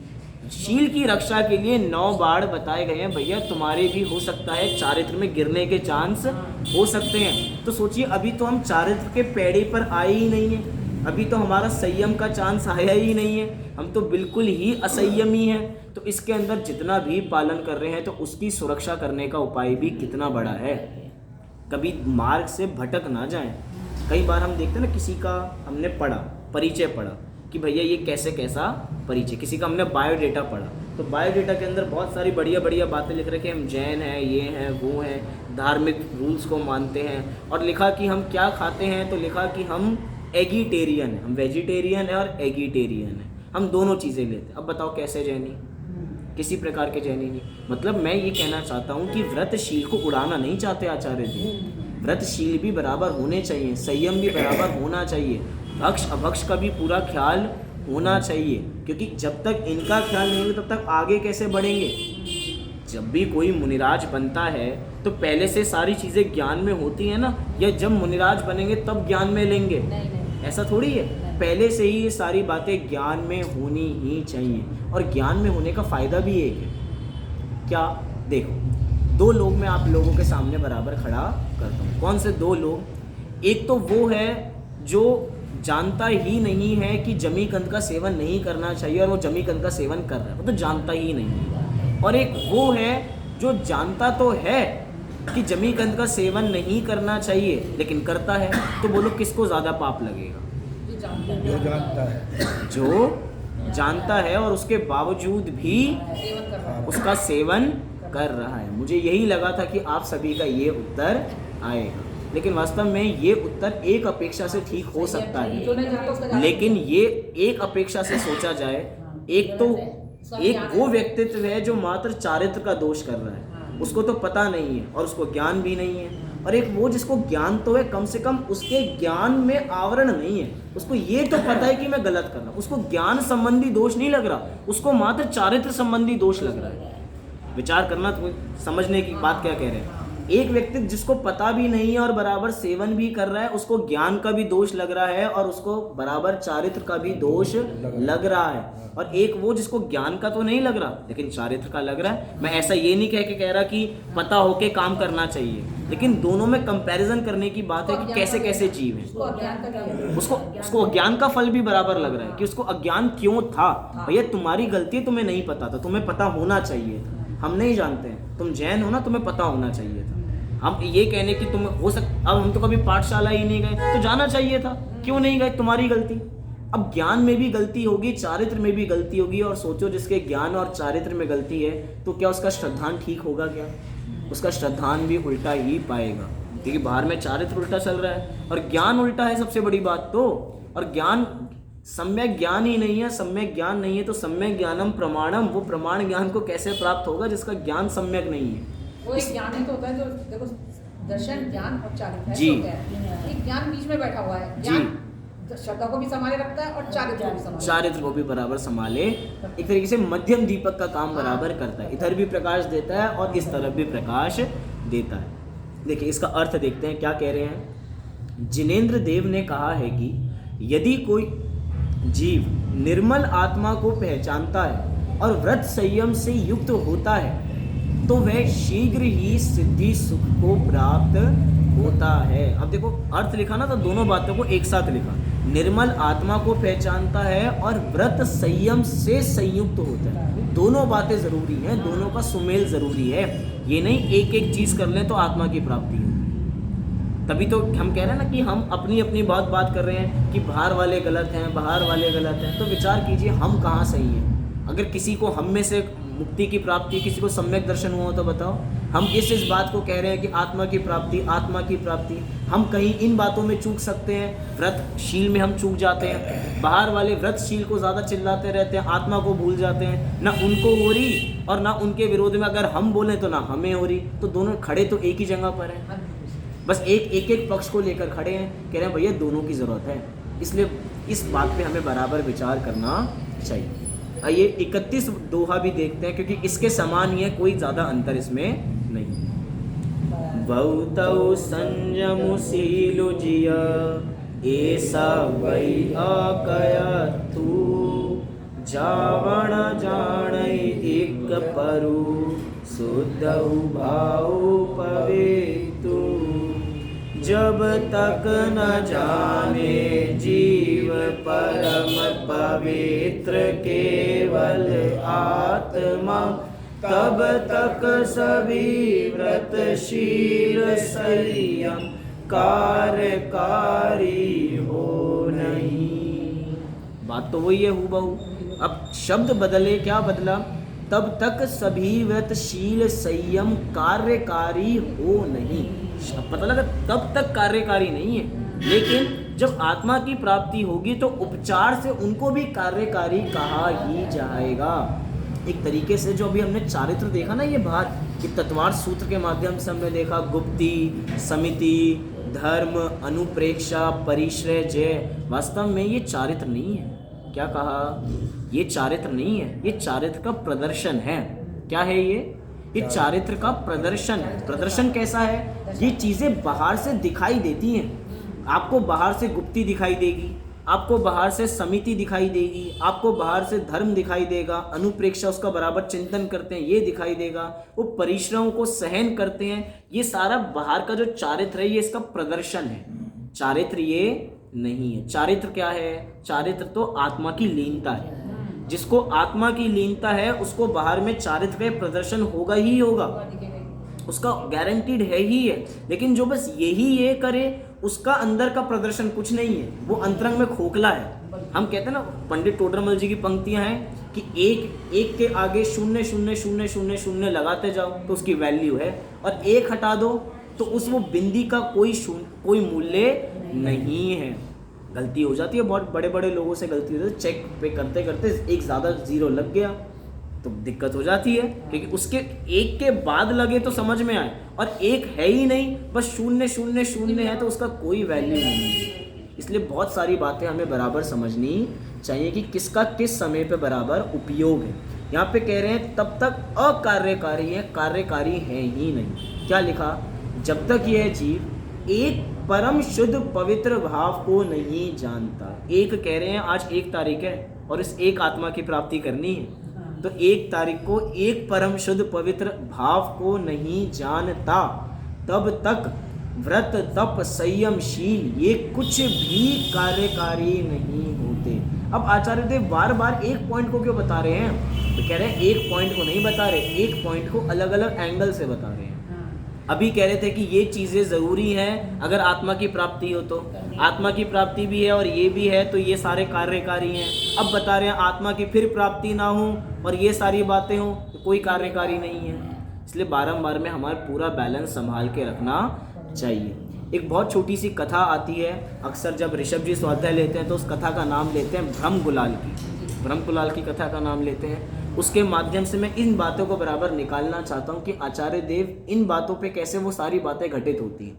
शील की रक्षा के लिए 9 बाड़ बताए गए हैं। भैया तुम्हारे भी हो सकता है चारित्र में गिरने के चांस हो सकते हैं। तो सोचिए, अभी तो हम चारित्र के पैड़ी पर आए ही नहीं है, अभी तो हमारा संयम का चांस आया ही नहीं है, हम तो बिल्कुल ही असंयमी हैं। तो इसके अंदर जितना भी पालन कर रहे हैं तो उसकी सुरक्षा करने का उपाय भी कितना बड़ा है। कभी मार्ग से भटक ना जाएं। कई बार हम देखते हैं ना, किसी का हमने पढ़ा, परिचय पढ़ा कि भैया ये कैसे कैसा परिचय, किसी का हमने बायोडेटा पढ़ा, तो बायोडेटा के अंदर बहुत सारी बढ़िया बढ़िया बातें लिख रखे, हम जैन हैं, ये हैं, वो हैं, धार्मिक रूल्स को मानते हैं, और लिखा कि हम क्या खाते हैं, तो लिखा कि हम एगिटेरियन हैं, हम वेजिटेरियन है और एगिटेरियन है, हम दोनों चीज़ें लेते हैं। अब बताओ कैसे जैनी? किसी प्रकार के जैनी नहीं। मतलब मैं ये कहना चाहता हूँ कि व्रतशील को उड़ाना नहीं चाहते आचार्य जी। व्रतशील भी बराबर होने चाहिए, संयम भी बराबर होना चाहिए, भक्ष अभक्ष का भी पूरा ख्याल होना चाहिए, क्योंकि जब तक इनका ख्याल नहीं होगा तब तक आगे कैसे बढ़ेंगे। जब भी कोई मुनिराज बनता है तो पहले से सारी चीज़ें ज्ञान में होती हैं ना, या जब मुनिराज बनेंगे तब ज्ञान में लेंगे? नहीं। ऐसा थोड़ी है, पहले से ही ये सारी बातें ज्ञान में होनी ही चाहिए। और ज्ञान में होने का फ़ायदा भी एक है, क्या? देखो, दो लोग मैं आप लोगों के सामने बराबर खड़ा करता हूँ। कौन से दो लोग? एक तो वो है जो जानता ही नहीं है कि जमीकंद का सेवन नहीं करना चाहिए और वो जमीकंद का सेवन कर रहा है, वो तो जानता ही नहीं है। और एक वो है जो जानता तो है कि जमीकंद का सेवन नहीं करना चाहिए लेकिन करता है। तो बोलो किसको ज़्यादा पाप लगेगा? जो जानता है, जो जानता है और उसके बावजूद भी सेवन कर रहा है। उसका सेवन कर रहा है। मुझे यही लगा था कि आप सभी का ये उत्तर आएगा, लेकिन वास्तव में ये उत्तर एक अपेक्षा से ठीक हो सकता जो नहीं जानता उसका है, ज्यादा लेकिन ये एक अपेक्षा से सोचा जाए, एक तो एक वो व्यक्तित्व है जो मात्र चारित्र का दोष कर रहा है, उसको तो पता नहीं है और उसको ज्ञान भी नहीं है, और एक वो जिसको ज्ञान तो है, कम से कम उसके ज्ञान में आवरण नहीं है, उसको ये तो पता है कि मैं गलत कर रहा हूँ, उसको ज्ञान संबंधी दोष नहीं लग रहा, उसको मात्र चारित्र संबंधी दोष लग रहा है। विचार करना, तो समझने की बात क्या कह रहे हैं। एक व्यक्ति जिसको पता भी नहीं है और बराबर सेवन भी कर रहा है, उसको ज्ञान का भी दोष लग रहा है और उसको बराबर चारित्र का भी दोष लग रहा है, और एक वो जिसको ज्ञान का तो नहीं लग रहा लेकिन चारित्र का लग रहा है। मैं ऐसा ये नहीं कह रहा कि पता होके काम करना चाहिए, लेकिन दोनों में कंपैरिजन करने की बात है कि कैसे कैसे जीव हैं। उसको अज्ञान का क्या है? उसको अज्ञान का फल भी बराबर लग रहा है कि उसको अज्ञान क्यों था। भैया तुम्हारी गलती है, तुम्हें नहीं पता था, तुम्हें पता होना चाहिए था। हम नहीं जानते हैं, तुम जैन हो ना, तुम्हें पता होना चाहिए था। हम ये कहने कि तुम हो अब हम तो कभी पाठशाला ही नहीं गए, तो जाना चाहिए था, क्यों नहीं गए, तुम्हारी गलती। अब ज्ञान में भी गलती होगी, चारित्र में भी गलती होगी, और सोचो जिसके ज्ञान और चारित्र में गलती है तो क्या उसका श्रद्धान ठीक होगा? क्या उसका श्रद्धान भी उल्टा ही पाएगा, क्योंकि बाहर में चारित्र उल्टा चल रहा है और ज्ञान उल्टा है, सबसे बड़ी बात तो। और ज्ञान सम्यक ज्ञान ही नहीं है, सम्यक ज्ञान नहीं है तो सम्यक ज्ञानम प्रमाणम, वो प्रमाण ज्ञान को कैसे प्राप्त होगा जिसका ज्ञान सम्यक नहीं है। वो एक ज्ञान ही तो होता है जो देखो, दर्शन, ज्ञान और चारित्र जी। एक ज्ञान बीच में बैठा हुआ है। जी। ज्ञान श्रद्धा को भी संभाले रखता है और चारित्र को भी संभाले। चारित्र को भी बराबर संभाले, एक तरीके से मध्यम दीपक का काम बराबर करता है, इधर भी प्रकाश देता है और इस तरफ भी प्रकाश देता है। देखिए इसका अर्थ देखते हैं क्या कह रहे हैं। जिनेंद्र देव ने कहा है कि यदि कोई जीव निर्मल आत्मा को पहचानता है और व्रत संयम से युक्त होता है तो वह शीघ्र ही सिद्धि सुख को प्राप्त होता है। अब देखो अर्थ लिखा ना, तो दोनों बातों को एक साथ लिखा। निर्मल आत्मा को पहचानता है और व्रत संयम से संयुक्त होता है, दोनों बातें जरूरी हैं, दोनों का सुमेल जरूरी है। ये नहीं एक एक चीज कर लें तो आत्मा की प्राप्ति हो। तभी तो हम कह रहे हैं ना कि हम अपनी अपनी बात कर रहे हैं कि बाहर वाले गलत हैं, बाहर वाले गलत हैं, तो विचार कीजिए हम कहाँ सही हैं। अगर किसी को हम में से मुक्ति की प्राप्ति, किसी को सम्यक दर्शन हुआ तो बताओ। हम इस बात को कह रहे हैं कि आत्मा की प्राप्ति, आत्मा की प्राप्ति, हम कहीं इन बातों में चूक सकते हैं, व्रतशील में हम चूक जाते हैं। बाहर वाले व्रतशील को ज़्यादा चिल्लाते रहते हैं, आत्मा को भूल जाते हैं, ना उनको हो रही और ना उनके विरोध में अगर हम बोलें तो ना हमें हो रही। तो दोनों खड़े तो एक ही जगह पर हैं, बस एक पक्ष को लेकर खड़े हैं, कह रहे हैं भैया दोनों की ज़रूरत है। इसलिए इस बात पे हमें बराबर विचार करना चाहिए। आइए 31 दोहा भी देखते हैं, क्योंकि इसके समान ही है, कोई ज़्यादा अंतर इसमें नहीं। बहुतौ संयमशीलु जिया ऐसा वै अकयथु जावण जानै एक परु शुद्धौ भाव पवेतु। जब तक न जाने जीव परम पवित्र केवल आत्मा तब तक सभी व्रतशील संयम कार्यकारी हो नहीं। बात तो वही है हूबहू। अब शब्द बदले, क्या बदला? तब तक सभी व्रतशील संयम कार्यकारी हो नहीं। पता लगा तब तक कार्यकारी नहीं है, लेकिन जब आत्मा की प्राप्ति होगी तो उपचार से उनको भी कार्यकारी कहा ही जाएगा। एक तरीके से जो अभी हमने चारित्र देखा ना, ये बाहर कि तत्वार्थ सूत्र के माध्यम से हमने देखा गुप्ति, समिति, धर्म, अनुप्रेक्षा, परिश्रय, जय, वास्तव में ये चारित्र नहीं है। क्या कहा? ये चारित्र नहीं है, ये चारित्र का प्रदर्शन है। क्या है ये चारित्र का प्रदर्शन है। प्रदर्शन कैसा है? ये चीज़ें बाहर से दिखाई देती हैं। आपको बाहर से गुप्ति दिखाई देगी, आपको बाहर से समिति दिखाई देगी, आपको बाहर से धर्म दिखाई देगा, अनुप्रेक्षा उसका बराबर चिंतन करते हैं ये दिखाई देगा, वो परिश्रमों को सहन करते हैं, ये सारा बाहर का जो चारित्र है ये इसका प्रदर्शन है। चारित्र ये नहीं है। चारित्र क्या है? चारित्र तो आत्मा की लीनता है। जिसको आत्मा की लीनता है उसको बाहर में चारित्र का प्रदर्शन होगा ही होगा, उसका गारंटीड है ही है। लेकिन जो बस यही ये करे उसका अंदर का प्रदर्शन कुछ नहीं है, वो अंतरंग में खोखला है। हम कहते हैं ना, पंडित टोडरमल जी की पंक्तियां हैं कि एक के आगे 0 0 0 0 0 लगाते जाओ तो उसकी वैल्यू है, और एक हटा दो तो उस वो बिंदी का कोई मूल्य नहीं है। गलती हो जाती है, बहुत बड़े बड़े लोगों से गलती होती है। चेक पे करते करते एक ज़्यादा जीरो लग गया तो दिक्कत हो जाती है, क्योंकि उसके एक के बाद लगे तो समझ में आए, और एक है ही नहीं, बस 0 0 0 है तो उसका कोई वैल्यू नहीं है। इसलिए बहुत सारी बातें हमें बराबर समझनी चाहिए कि किसका किस समय पे बराबर उपयोग है। यहाँ पे कह रहे हैं तब तक अकार्यकारी है, कार्यकारी है ही नहीं। क्या लिखा? जब तक यह जीव एक परम शुद्ध पवित्र भाव को नहीं जानता। एक कह रहे हैं आज 1 तारीख है और इस एक आत्मा की प्राप्ति करनी है, तो 1 तारीख को एक परम शुद्ध पवित्र भाव को नहीं जानता, तब तक व्रत तप संयमशील ये कुछ भी कार्यकारी नहीं होते। अब आचार्य देव बार बार एक पॉइंट को क्यों बता रहे हैं? तो कह रहे हैं एक पॉइंट को नहीं बता रहे, एक पॉइंट को अलग अलग एंगल से बता रहे हैं। अभी कह रहे थे कि ये चीज़ें ज़रूरी हैं अगर आत्मा की प्राप्ति हो, तो आत्मा की प्राप्ति भी है और ये भी है, तो ये सारे कार्यकारी हैं। अब बता रहे हैं आत्मा की फिर प्राप्ति ना हो और ये सारी बातें हो तो कोई कार्यकारी नहीं है। इसलिए बारंबार में हमारा पूरा बैलेंस संभाल के रखना चाहिए। एक बहुत छोटी सी कथा आती है, अक्सर जब ऋषभ जी स्वाध्याय लेते हैं तो उस कथा का नाम लेते हैं ब्रह्म गुलाल की। ब्रह्म गुलाल की कथा का नाम लेते हैं। उसके माध्यम से मैं इन बातों को बराबर निकालना चाहता हूँ कि आचार्य देव इन बातों पे कैसे वो सारी बातें घटित होती हैं।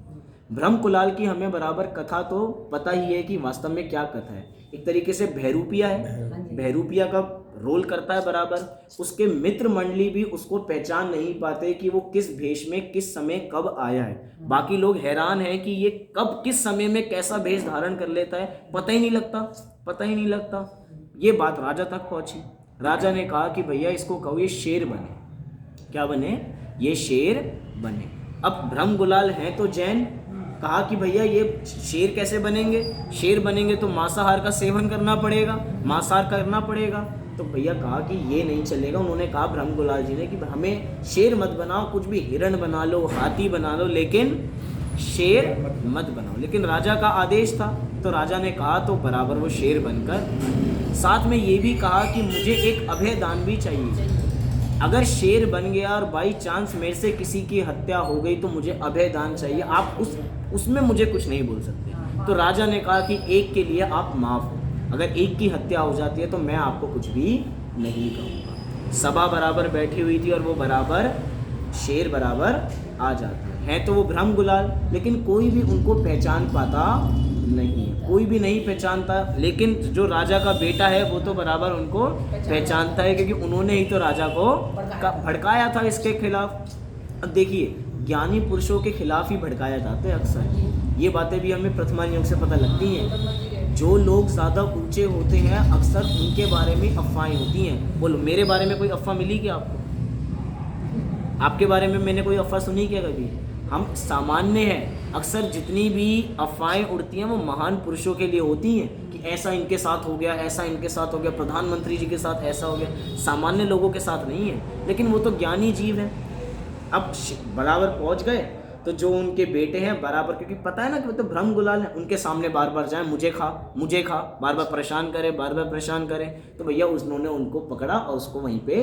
ब्रह्म कुलाल की हमें बराबर कथा तो पता ही है कि वास्तव में क्या कथा है। एक तरीके से बहरूपिया है, बहरूपिया का रोल करता है बराबर। उसके मित्र मंडली भी उसको पहचान नहीं पाते कि वो किस भेष में किस समय कब आया है। बाकी लोग हैरान हैं कि ये कब किस समय में कैसा भेष धारण कर लेता है, पता ही नहीं लगता। ये बात राजा तक पहुंची। राजा ने कहा कि भैया इसको कहो ये शेर बने। क्या बने? ये शेर बने। अब ब्रह्म गुलाल हैं तो जैन, कहा कि भैया ये शेर कैसे बनेंगे? शेर बनेंगे तो मांसाहार का सेवन करना पड़ेगा, मांसाहार करना पड़ेगा। तो भैया कहा कि ये नहीं चलेगा। उन्होंने कहा ब्रह्म गुलाल जी ने कि हमें शेर मत बनाओ, कुछ भी हिरण बना लो, हाथी बना लो, लेकिन शेर मत बनाओ। लेकिन राजा का आदेश था तो राजा ने कहा तो बराबर वो शेर बनकर। साथ में ये भी कहा कि मुझे एक अभय दान भी चाहिए। अगर शेर बन गया और बाई चांस मेरे से किसी की हत्या हो गई तो मुझे अभय दान चाहिए, आप उसमें मुझे कुछ नहीं बोल सकते। तो राजा ने कहा कि एक के लिए आप माफ़ हो, अगर एक की हत्या हो जाती है तो मैं आपको कुछ भी नहीं कहूँगा। सभा बराबर बैठी हुई थी और वो बराबर शेर बराबर आ जाते हैं तो वो ब्रह्म गुलाल, लेकिन कोई भी उनको पहचान पाता नहीं, कोई भी नहीं पहचानता। लेकिन जो राजा का बेटा है वो तो बराबर उनको पहचानता है, क्योंकि उन्होंने ही तो राजा को भड़काया था इसके खिलाफ। अब देखिए, ज्ञानी पुरुषों के खिलाफ ही भड़काया जाता है अक्सर। ये बातें भी हमें प्रथमान योग से पता लगती हैं। जो लोग ज़्यादा ऊंचे होते हैं अक्सर उनके बारे में अफवाहें होती हैं। बोलो, मेरे बारे में कोई अफवाह मिली क्या आपको? आपके बारे में मैंने कोई अफवाह सुनी क्या कभी? हम सामान्य हैं। अक्सर जितनी भी अफवाहें उड़ती हैं वो महान पुरुषों के लिए होती हैं कि ऐसा इनके साथ हो गया, ऐसा इनके साथ हो गया, प्रधानमंत्री जी के साथ ऐसा हो गया। सामान्य लोगों के साथ नहीं है, लेकिन वो तो ज्ञानी जीव हैं। अब बराबर पहुंच गए तो जो उनके बेटे हैं बराबर, क्योंकि पता है ना कि वो तो भ्रम गुलाल है, उनके सामने बार बार जाए मुझे खा, बार बार परेशान करे, तो भैया उन्होंने उनको पकड़ा और उसको वहीं पे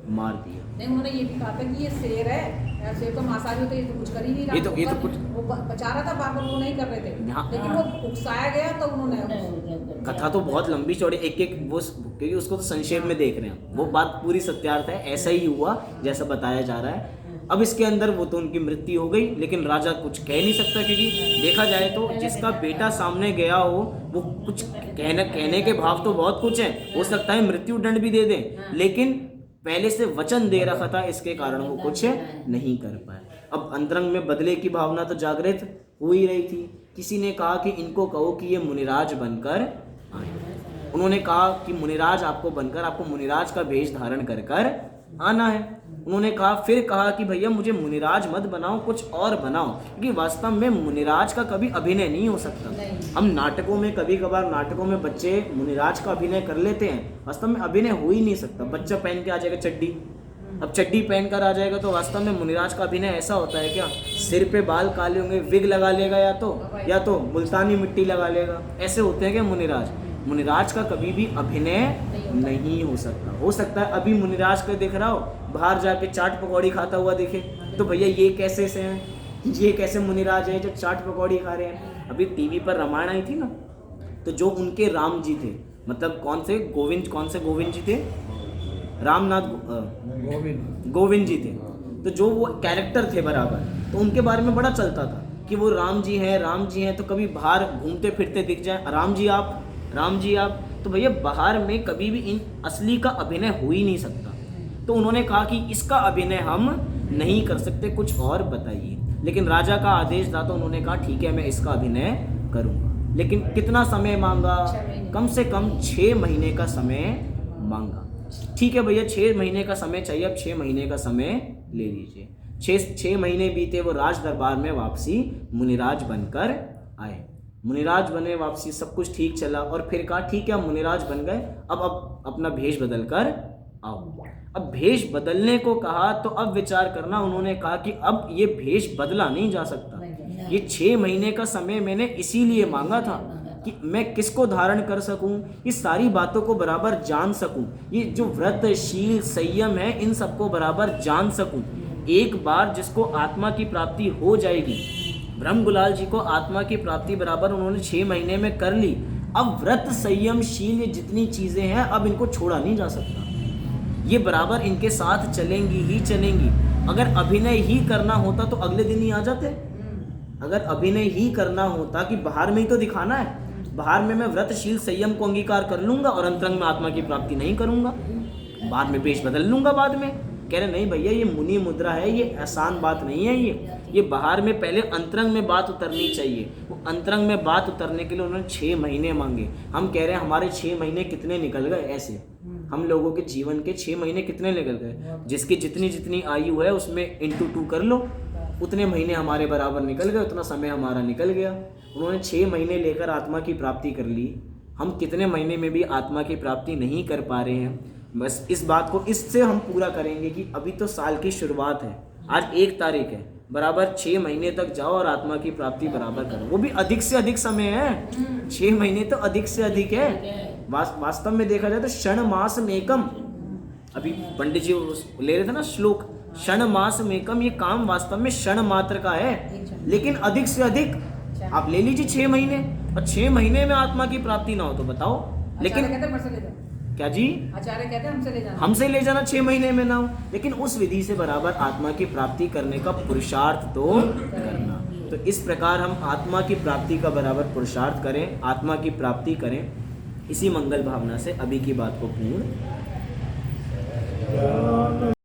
मार दिया। नहीं, उन्होंने ये भी कहा था कि ये शेर है, शेर तो मांसाहारी होते, ये तो कुछ कर ही नहीं रहा। ये तो कुछ वो बचा रहा था, बार बार वो नहीं कर रहे थे, लेकिन वो उकसाया गया तो उन्होंने। कथा तो बहुत लंबी चौड़ी, एक वो, क्योंकि उसको तो संक्षेप में देख रहे हैं, वो बात पूरी सत्यार्थ है, ऐसा ही हुआ जैसा बताया जा रहा है। अब इसके अंदर वो तो उनकी मृत्यु हो गई, लेकिन राजा कुछ कह नहीं सकता, क्योंकि देखा जाए तो जिसका बेटा सामने गया हो वो कुछ कहने के भाव तो बहुत कुछ है, हो सकता है मृत्यु दंड भी दे दें, लेकिन पहले से वचन दे रखा था, इसके कारण वो कुछ नहीं कर पाए। अब अंतरंग में बदले की भावना तो जागृत हो ही रही थी। किसी ने कहा कि इनको कहो कि ये मुनिराज बनकर आए। उन्होंने कहा कि मुनिराज आपको बनकर, आपको मुनिराज का भेष धारण कर आना है। उन्होंने फिर कहा कि भैया मुझे मुनिराज मत बनाओ, कुछ और बनाओ, क्योंकि वास्तव में मुनिराज का कभी अभिनय नहीं हो सकता। हम नाटकों में, कभी कभार नाटकों में बच्चे मुनिराज का अभिनय कर लेते हैं, वास्तव में अभिनय हो ही नहीं सकता। बच्चा पहन के आ जाएगा चड्डी, अब चड्डी पहन कर आ जाएगा तो वास्तव में मुनिराज का अभिनय ऐसा होता है क्या? सिर पे बाल काले होंगे, विग लगा लेगा, या तो मुल्तानी मिट्टी लगा लेगा, ऐसे होते हैं क्या मुनिराज? मुनिराज का कभी भी अभिनय नहीं हो सकता। हो सकता है अभी मुनिराज को देख रहा हो, बाहर जाके चाट पकौड़ी खाता हुआ दिखे, तो भैया ये कैसे से हैं, ये कैसे मुनिराज है जो चाट पकौड़ी खा रहे हैं? अभी टीवी पर रामायण आई थी ना, तो जो उनके राम जी थे, मतलब कौन से गोविंद जी थे? रामनाथ गोविंद जी थे। तो जो वो कैरेक्टर थे बराबर, तो उनके बारे में बड़ा चलता था कि वो राम जी हैं, तो कभी बाहर घूमते फिरते दिख जाए, राम जी आप, तो भैया बाहर में कभी भी इन असली का अभिनय हो ही नहीं सकता। तो उन्होंने कहा कि इसका अभिनय हम नहीं कर सकते, कुछ और बताइए। लेकिन राजा का आदेश था, तो उन्होंने कहा ठीक है मैं इसका अभिनय करूँगा। लेकिन कितना समय मांगा? कम से कम 6 महीने का समय मांगा। ठीक है भैया 6 महीने का समय चाहिए, अब 6 महीने का समय ले लीजिए। 6 महीने बीते, वो राज दरबार में वापसी मुनिराज बनकर आए। मुनिराज बने, वापसी सब कुछ ठीक चला, और फिर कहा ठीक है मुनिराज बन गए, अब अपना भेष बदल कर आओ। अब भेष बदलने को कहा तो अब विचार करना, उन्होंने कहा कि अब ये भेष बदला नहीं जा सकता। ये 6 महीने का समय मैंने इसीलिए मांगा था कि मैं किसको धारण कर सकूं, ये सारी बातों को बराबर जान सकूं, ये जो व्रत शील संयम है इन सबको बराबर जान सकूं। एक बार जिसको आत्मा की प्राप्ति हो जाएगी, ब्रह्म गुलाल जी को आत्मा की प्राप्ति बराबर उन्होंने 6 महीने में कर ली। अब व्रत संयम शील ये जितनी चीज़ें हैं अब इनको छोड़ा नहीं जा सकता, ये बराबर इनके साथ चलेंगी ही चलेंगी। अगर अभिनय ही करना होता तो अगले दिन ही आ जाते। अगर अभिनय ही करना होता कि बाहर में ही तो दिखाना है, बाहर में मैं व्रतशील संयम को अंगीकार कर लूंगा और अंतरंग में आत्मा की प्राप्ति नहीं करूंगा, बाद में भेष बदल लूंगा बाद में। कह रहे नहीं भैया ये मुनि मुद्रा है, ये आसान बात नहीं है, ये बाहर में पहले अंतरंग में बात उतरनी चाहिए। वो अंतरंग में बात उतरने के लिए उन्होंने 6 महीने मांगे। हम कह रहे हैं हमारे 6 महीने कितने निकल गए, ऐसे हम लोगों के जीवन के 6 महीने कितने निकल गए। जिसकी जितनी आयु है उसमें इंटू 2 कर लो, उतने महीने हमारे बराबर निकल गए, उतना समय हमारा निकल गया। उन्होंने 6 महीने लेकर आत्मा की प्राप्ति कर ली, हम कितने महीने में भी आत्मा की प्राप्ति नहीं कर पा रहे हैं। बस इस बात को इससे हम पूरा करेंगे कि अभी तो साल की शुरुआत है, आज 1 तारीख है, बराबर 6 महीने तक जाओ और आत्मा की प्राप्ति बराबर करो। वो भी अधिक से अधिक समय है, 6 महीने तो अधिक से अधिक है। वास्तव में देखा जाए तो क्षण मास मेकम, अभी पंडित जी ले रहे थे ना श्लोक, क्षण मास मेकम, ये काम वास्तव में क्षण मात्र का है, लेकिन अधिक से अधिक आप ले लीजिए 6 महीने, और 6 महीने में आत्मा की प्राप्ति ना हो तो बताओ। लेकिन क्या जी, आचार्य कहते हैं हमसे ले जाना 6 महीने में ना हो, लेकिन उस विधि से बराबर आत्मा की प्राप्ति करने का पुरुषार्थ तो करना। तो इस प्रकार हम आत्मा की प्राप्ति का बराबर पुरुषार्थ करें, आत्मा की प्राप्ति करें, इसी मंगल भावना से अभी की बात को पूर्ण